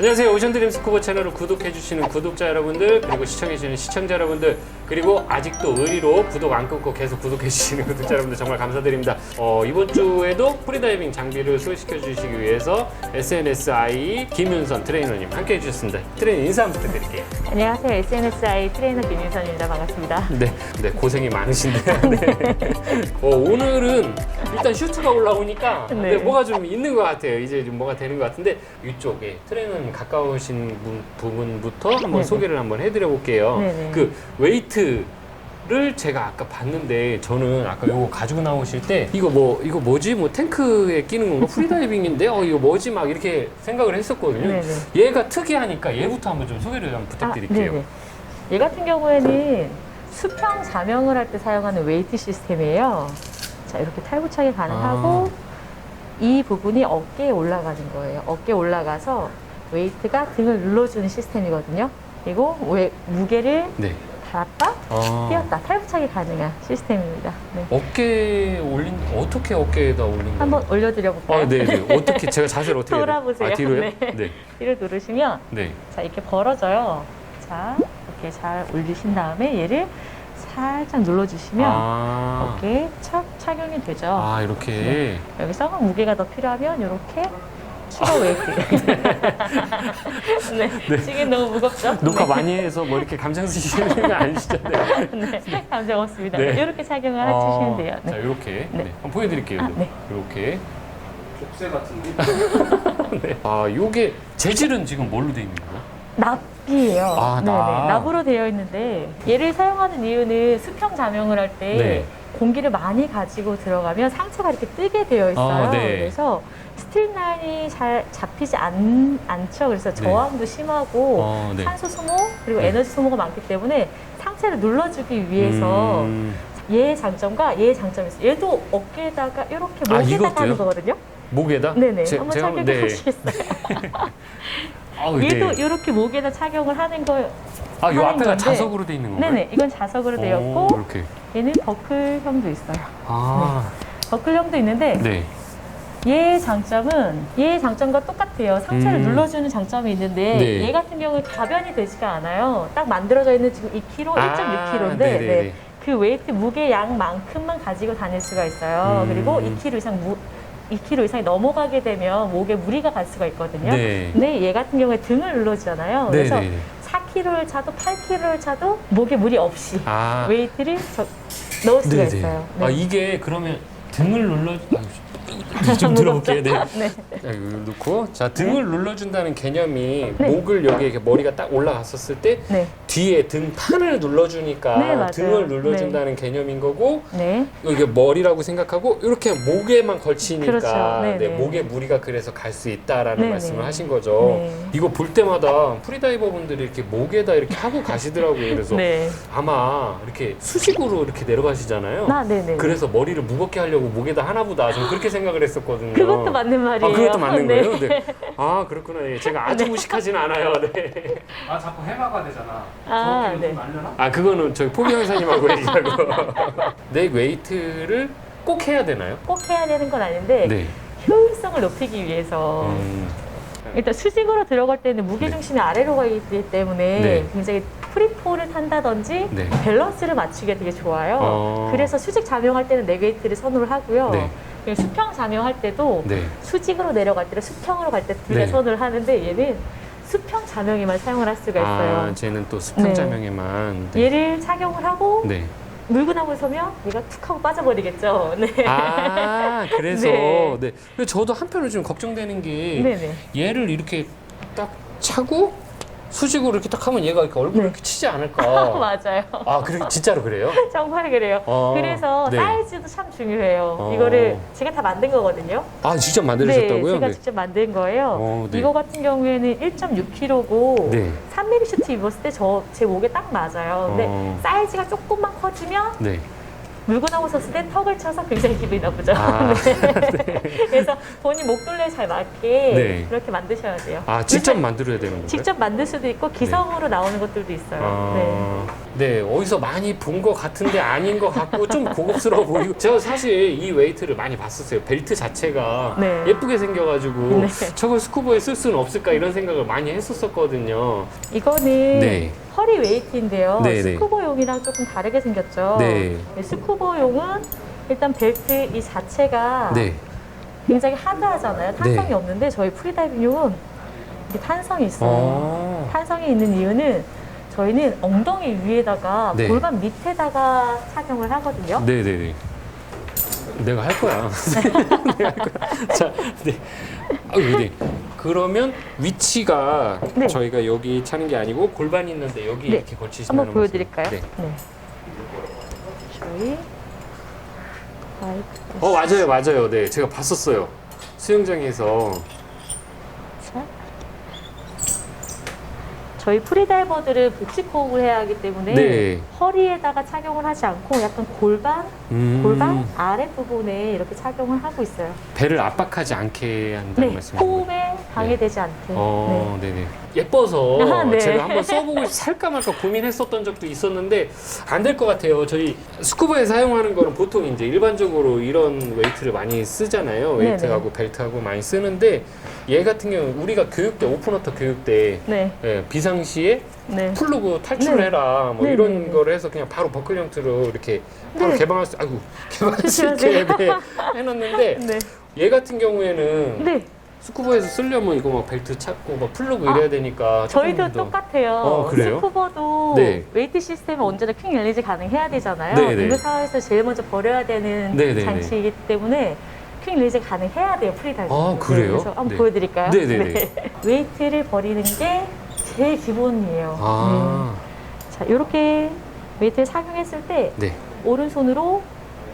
안녕하세요. 오션드림 스쿠버 채널을 구독해주시는 구독자 여러분들, 그리고 시청해주시는 시청자 여러분들, 그리고 아직도 의리로 구독 안 끊고 계속 구독해주시는 구독자 여러분들 정말 감사드립니다. 이번 주에도 프리다이빙 장비를 소개시켜주시기 위해서 SNSI 김윤선 트레이너님 함께 해주셨습니다. 트레이너 인사 한번 부탁드릴게요. 안녕하세요. SNSI 트레이너 김윤선입니다. 반갑습니다. 네, 고생이 많으신데요. 네. 오늘은 일단 슈트가 올라오니까 네. 뭐가 좀 있는 것 같아요. 이제 좀 뭐가 되는 것 같은데, 이쪽에 트레이너님 가까우신 부분부터 한번 네네. 소개를 한번 해드려 볼게요. 네네. 그 웨이트를 제가 아까 봤는데, 저는 아까 이거 가지고 나오실 때 이거 뭐지? 뭐 탱크에 끼는 건가? 프리다이빙인데 이거 뭐지? 막 이렇게 생각을 했었거든요. 네네. 얘가 특이하니까 얘부터 한번 좀 소개를 한번 부탁드릴게요. 네네. 얘 같은 경우에는 수평 자명을 할 때 사용하는 웨이트 시스템이에요. 자, 이렇게 탈부착이 가능하고 이 부분이 어깨에 올라가는 거예요. 어깨에 올라가서 웨이트가 등을 눌러주는 시스템이거든요. 그리고 무게를 네. 달았다, 띄었다, 탈부착이 가능한 시스템입니다. 네. 어깨에 어떻게 어깨에다 올린 거예요? 한번 올려드려 볼까요? 네네. 어떻게, 제가 자세를 어떻게 해야 돼요? 돌아보세요. 뒤로요? 네. 네. 뒤를 누르시면 네. 자, 이렇게 벌어져요. 자, 이렇게 잘 올리신 다음에 얘를 살짝 눌러주시면 어깨에 착용이 되죠. 이렇게. 네. 여기서 무게가 더 필요하면 이렇게 추가 웨이트. 네. 지금 너무 무겁죠? 녹화 네. 많이 해서 뭐 이렇게 감정 쓰시는 거 아니시잖아요. 네, 감정 없습니다. 네. 네. 이렇게 착용을 해주시면 돼요. 자, 네. 이렇게. 네. 네. 한번 보여드릴게요. 네. 이렇게. 족쇄 같은데? 네. 요게 재질은 지금 뭘로 되어 있는 거예요? 납이에요. 납. 네네. 납으로 되어 있는데 얘를 사용하는 이유는 수평 자명을 할 때 네. 공기를 많이 가지고 들어가면 상체가 이렇게 뜨게 되어 있어요. 네. 그래서 스트림라인이 잘 잡히지 않죠. 그래서 저항도 심하고 네. 산소 소모 그리고 네. 에너지 소모가 많기 때문에 상체를 눌러주기 위해서 얘의 장점과 얘의 장점이 있어요. 얘도 어깨에다가 이렇게 목에다가 이것도요? 하는 거거든요. 목에다? 네네. 제가 한번 한번- 착용해 보시겠어요? 얘도 네. 이렇게 목에다 착용을 하는 거. 요 하는 앞에가 건데. 자석으로 되어 있는 건가요? 네네. 이건 자석으로 되었고 이렇게. 얘는 버클형도 있어요. 아. 버클형도 있는데 네. 얘의 장점과 똑같아요. 상체를 눌러주는 장점이 있는데 네. 얘 같은 경우는 가변이 되지가 않아요. 딱 만들어져 있는 지금 2kg, 1.6kg인데 네네네. 그 웨이트 무게 양만큼만 가지고 다닐 수가 있어요. 그리고 2kg 이상이 넘어가게 되면 목에 무리가 갈 수가 있거든요. 네. 근데 얘 같은 경우에 등을 눌러주잖아요. 그래서 네네네. 4kg를 차도 8kg를 차도 목에 무리 없이 아. 웨이트를 넣을 수가 네네. 있어요. 네. 이게 그러면 등을 좀 들어볼게요. 네. 네. 자, 이거 놓고, 자, 등을 눌러준다는 개념이 네. 목을 여기 이렇게 머리가 딱 올라갔었을 때 네. 뒤에 등판을 눌러주니까 네, 맞아요. 등을 눌러준다는 개념인 거고, 네. 이게 머리라고 생각하고 이렇게 목에만 걸치니까 그렇죠. 네, 네, 네. 목에 무리가 그래서 갈 수 있다라는 네, 말씀을 네. 하신 거죠. 네. 이거 볼 때마다 프리다이버 분들이 이렇게 목에다 이렇게 하고 가시더라고요. 그래서 네. 아마 이렇게 수직으로 이렇게 내려가시잖아요. 네네. 그래서 머리를 무겁게 하려고 목에다 하나 보다. 저는 그렇게 생각을 했었거든요. 그것도 맞는 말이에요. 그것도 맞는 네. 거예요? 네. 그렇구나. 예, 제가 아주 무식하진 않아요. 네. 자꾸 해마가 되잖아. 아, 정확히 네. 말려나? 그거는 저희 포기 형사님하고 얘기하고. 넥 웨이트를 꼭 해야 되나요? 꼭 해야 되는 건 아닌데 네. 효율성을 높이기 위해서 일단 수직으로 들어갈 때는 무게중심이 아래로 가 있기 때문에 네. 굉장히 프리폴을 탄다든지 네. 밸런스를 맞추기가 되게 좋아요. 그래서 수직 자명할 때는 넥웨이트를 선호를 하고요. 네. 그리고 수평 자명할 때도 네. 수직으로 내려갈 때랑 수평으로 갈 때 둘 다 네. 선호를 하는데 얘는 수평 자명에만 사용을 할 수가 있어요. 쟤는 또 수평자명에만. 네. 얘를 착용을 하고 네. 물고 나고 서면 얘가 툭 하고 빠져버리겠죠. 네. 그래서. 네. 네. 근데 저도 한편으로 좀 걱정되는 게 네네. 얘를 이렇게 딱 차고 수직으로 이렇게 딱 하면 얘가 이렇게 얼굴을 네. 이렇게 치지 않을까. 맞아요. 진짜로 그래요? 정말 그래요. 그래서 네. 사이즈도 참 중요해요. 이거를 제가 다 만든 거거든요. 직접 네, 만드셨다고요? 제가 직접 만든 거예요. 네. 이거 같은 경우에는 1.6kg고 네. 3mm 슈트 입었을 때 제 목에 딱 맞아요. 근데 사이즈가 조금만 커지면 네. 물고 나오셨을 때 턱을 쳐서 굉장히 기분이 나쁘죠. 아, 네. 그래서 본인 목둘레에 잘 맞게 네. 그렇게 만드셔야 돼요. 아, 직접 요새 만들어야 되는 건가요? 직접 만들 수도 있고 기성으로 나오는 것들도 있어요. 네, 어디서 많이 본 것 같은데 아닌 것 같고 좀 고급스러워 보이고 제가 사실 이 웨이트를 많이 봤었어요. 벨트 자체가 네. 예쁘게 생겨가지고 네. 저걸 스쿠버에 쓸 수는 없을까 이런 생각을 많이 했었거든요. 이거는 네. 허리 웨이트인데요. 네, 네. 스쿠버용이랑 조금 다르게 생겼죠. 네. 스쿠버용은 일단 벨트 이 자체가 네. 굉장히 하드하잖아요. 탄성이 네. 없는데 저희 프리다이빙용은 이게 탄성이 있어요. 어. 탄성이 있는 이유는 저희는 엉덩이 위에다가 네. 골반 밑에다가 착용을 하거든요. 네네네. 내가 할 거야. 내가 할 거야. 자, 네. 아유, 네. 그러면 위치가 네. 저희가 여기 차는 게 아니고 골반이 있는데 여기 네. 이렇게 걸치시면 한번 보여드릴까요? 네. 네. 저희 맞아요, 맞아요. 네, 제가 봤었어요. 수영장에서. 자. 저희 프리다이버들은 복식 호흡을 해야 하기 때문에 네. 허리에다가 착용을 하지 않고 약간 골반 아랫부분에 이렇게 착용을 하고 있어요. 배를 압박하지 않게 한다는 네, 말씀이죠. 호흡에 방해되지 않게. 네. 네네. 예뻐서 아, 네. 제가 한번 써보고 살까 말까 고민했었던 적도 있었는데 안 될 것 같아요. 저희 스쿠버에 사용하는 거는 보통 이제 일반적으로 이런 웨이트를 많이 쓰잖아요. 네네. 웨이트하고 벨트하고 많이 쓰는데 얘 같은 경우는 우리가 교육대 오픈워터 교육대 네. 예, 비상시에 네. 풀르고 탈출해라 뭐 네, 이런 네, 네. 거를 해서 그냥 바로 버클형트로 이렇게 바로 네. 개방할 수 있게 네, 해놨는데 네. 얘 같은 경우에는 네. 스쿠버에서 쓰려면 이거 막 벨트 찾고 막 풀르고 이래야 되니까 저희도 조금 더- 똑같아요. 그래요? 스쿠버도 네. 웨이트 시스템은 언제나 퀵 릴리즈 가능해야 되잖아요. 네네. 인류 사회에서 제일 먼저 버려야 되는 네네네. 장치이기 때문에 퀵 릴리즈 가능해야 돼요. 프리다이빙. 아, 그래요? 그래서 한번 네. 보여드릴까요? 네네네. 웨이트를 버리는 게 제일 기본이에요. 아, 네. 자, 이렇게 웨이트를 착용했을 때 네. 오른손으로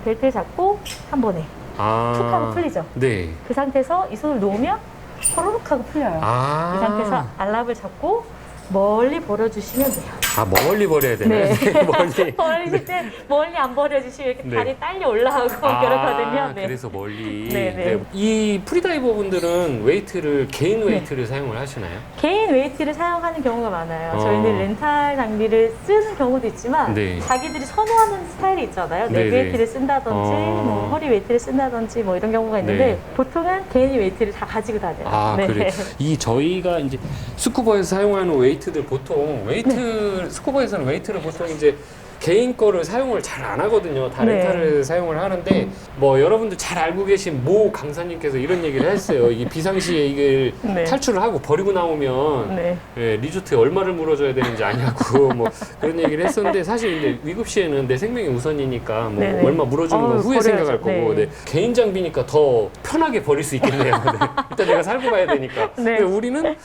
벨트를 잡고 한 번에 아, 툭 하고 풀리죠. 네. 그 상태에서 이 손을 놓으면 호로록 하고 풀려요. 아, 이 상태에서 알랍을 잡고 멀리 버려주시면 돼요. 아 멀리 버려야 되네. 네. 멀리. 버리실 때 멀리 안 버려주시면 이렇게 네. 다리 딸려 올라오고 그렇거든요. 네. 그래서 멀리. 네, 네. 이 프리다이버 분들은 웨이트를 개인 웨이트를 사용을 하시나요? 개인 웨이트를 사용하는 경우가 많아요. 어. 저희는 렌탈 장비를 쓰는 경우도 있지만 네. 자기들이 선호하는 스타일이 있잖아요. 네, 넥 네. 웨이트를 쓴다든지 어. 뭐 허리 웨이트를 쓴다든지 뭐 이런 경우가 있는데 네. 보통은 개인 웨이트를 다 가지고 다녀요. 아, 네. 그래. 이 저희가 이제 스쿠버에서 사용하는 웨이트들 보통 웨이트 스쿠버에서는 웨이트를 보통 이제 개인 거를 사용을 잘 안 하거든요. 다 네. 렌탈을 사용을 하는데 뭐 여러분들 잘 알고 계신 모 강사님께서 이런 얘기를 했어요. 이게 비상시에 이걸 네. 탈출을 하고 버리고 나오면 네. 예, 리조트에 얼마를 물어줘야 되는지 아냐고 뭐 그런 얘기를 했었는데 사실 이제 위급 시에는 내 생명이 우선이니까 뭐 네네. 얼마 물어주는 건 어우, 후에 버려야죠. 생각할 거고 네. 네. 개인 장비니까 더 편하게 버릴 수 있겠네요. 네. 일단 내가 살고 가야 되니까. 네. 근데 우리는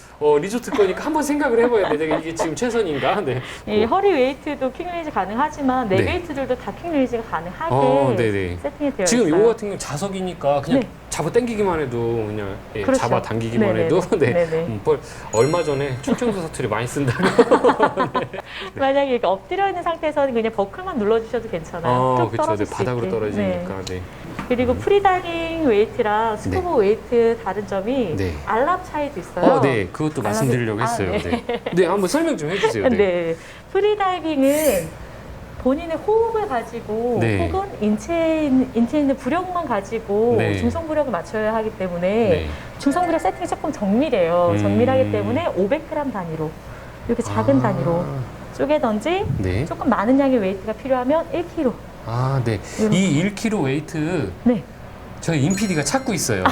리조트 거니까 한번 생각을 해봐야 돼. 내가 이게 지금 최선인가? 네. 이 허리 웨이트도 퀵 릴리즈 가능하지만 넥 네. 웨이트들도 다 퀵 릴리즈가 가능하게 네네. 세팅이 되어 지금 있어요. 이거 같은 경우 자석이니까 그냥 네. 잡아 당기기만 해도 그냥 예, 그렇죠. 잡아 당기기만 네네네. 해도 네. 네네. 얼마 전에 충청도 사투리 많이 쓴다고. 만약에 이렇게 엎드려 있는 상태에서는 그냥 버클만 눌러주셔도 괜찮아요. 뚝 그렇죠. 떨어질 네, 수 바닥으로 있게. 떨어지니까. 네. 그리고 프리다이빙 웨이트랑 스쿠버 웨이트 다른 점이 네. 알랍 차이도 있어요. 네. 그것도 말씀드리려고 아, 했어요. 네. 네. 네, 한번 설명 좀 해주세요. 네. 네. 프리다이빙은 본인의 호흡을 가지고 네. 혹은 인체에 있는 부력만 가지고 네. 중성부력을 맞춰야 하기 때문에 네. 중성부력 세팅이 조금 정밀해요. 정밀하기 때문에 500g 단위로 이렇게 작은 단위로 쪼개든지 네. 조금 많은 양의 웨이트가 필요하면 1kg. 네. 이 1kg 웨이트 네. 저희 인PD가 찾고 있어요.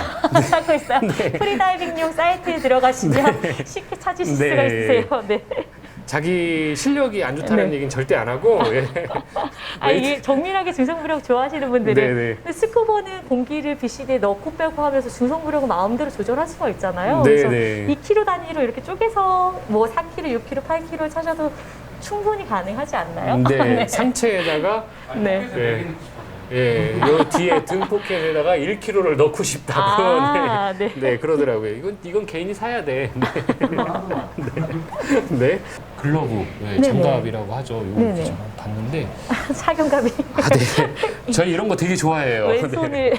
찾고 있어요. 프리다이빙용 사이트에 들어가시면 쉽게 찾으실 네. 수가 있으세요. 네. 자기 실력이 안 좋다는 네. 얘기는 절대 안 하고. 예. 이게 정밀하게 중성부력 좋아하시는 분들은 네네. 근데 스쿠버는 공기를 비시대에 넣고 빼고 하면서 중성부력을 마음대로 조절할 수가 있잖아요. 네네. 그래서 2kg 단위로 이렇게 쪼개서 뭐 4kg, 6kg, 8kg를 찾아도 충분히 가능하지 않나요? 네. 상체에다가 네. 네. 예, 요 뒤에 등 포켓에다가 1kg를 넣고 싶다고. 아, 네. 네. 네, 그러더라고요. 이건 개인이 사야 돼. 네. 네. 네. 글러브, 네, 네네. 장갑이라고 하죠. 이거 네네. 제가 봤는데 착용감이 아, 네. 저희 이런 거 되게 좋아해요. 네. 왼손을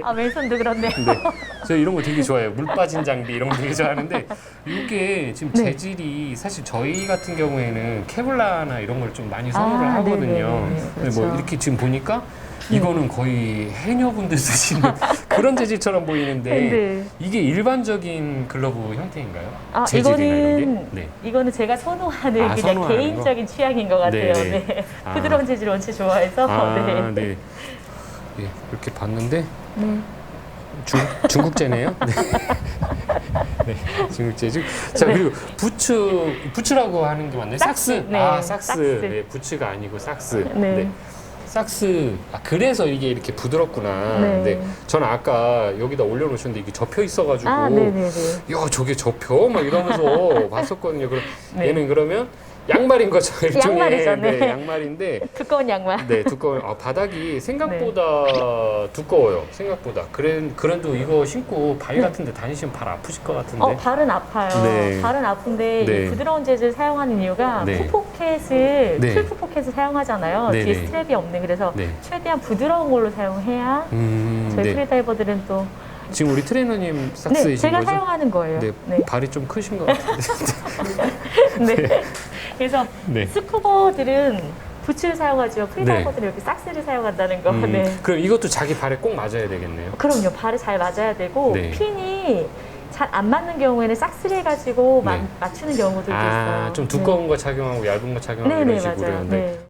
아 왼손도 그렇네요. 네. 저 이런 거 되게 좋아해요. 물 빠진 장비 이런 거 되게 좋아하는데 이게 지금 네. 재질이 사실 저희 같은 경우에는 케블라나 이런 걸 좀 많이 선호를 하거든요. 네네네. 근데 그렇죠. 뭐 이렇게 지금 보니까 이거는 거의 해녀분들 쓰시는 그런 재질처럼 보이는데 네. 이게 일반적인 글러브 형태인가요? 아 재질이나 이런 게? 이거는 네. 이거는 제가 선호하는 아, 그냥 선호하는 개인적인 취향인 것 같아요. 네네. 네. 아. 부드러운 재질 원체 좋아해서 아, 네. 네. 예, 이렇게 봤는데 네. 중국제네요. 네. 네, 중국제죠. 자, 네. 그리고 부츠라고 하는 게 맞나요? 삭스, 삭스. 네, 아, 삭스. 삭스. 네, 부츠가 아니고 삭스. 네. 삭스. 아, 그래서 이게 이렇게 부드럽구나. 네. 네. 저는 아까 여기다 올려놓으셨는데 이게 접혀 있어가지고. 아, 네네네. 야, 저게 접혀? 막 이러면서 봤었거든요. 그럼 네. 얘는 그러면 양말인 거죠. 일종의. 양말이죠, 네. 네, 양말인데. 두꺼운 양말. 네, 두꺼워요. 아, 바닥이 생각보다 두꺼워요. 생각보다. 그래도 이거 신고 바위 같은 데 다니시면 발 아프실 것 같은데. 발은 아파요. 네. 발은 아픈데 네. 이 부드러운 재질 사용하는 이유가 네. 풋포켓을 네. 풀 풋포켓을 사용하잖아요. 네, 뒤에 네. 스트랩이 없는 그래서 네. 최대한 부드러운 걸로 사용해야 저희 네. 프리다이버들은 또 지금 우리 트레이너님 삭스이신 네, 제가 거죠? 사용하는 거예요. 네, 네. 발이 좀 크신 것 같은데. 네. 그래서 네. 스쿠버들은 부츠를 사용하죠. 프리다이버들은 이렇게 삭스를 사용한다는 거. 네. 그럼 이것도 자기 발에 꼭 맞아야 되겠네요. 그럼요. 발을 잘 맞아야 되고 네. 핀이 잘 안 맞는 경우에는 삭스를 해가지고 네. 맞추는 경우들도 아, 있어요. 좀 두꺼운 거 착용하고 얇은 거 착용하고 네, 이런 네, 식으로. 맞아요. 네.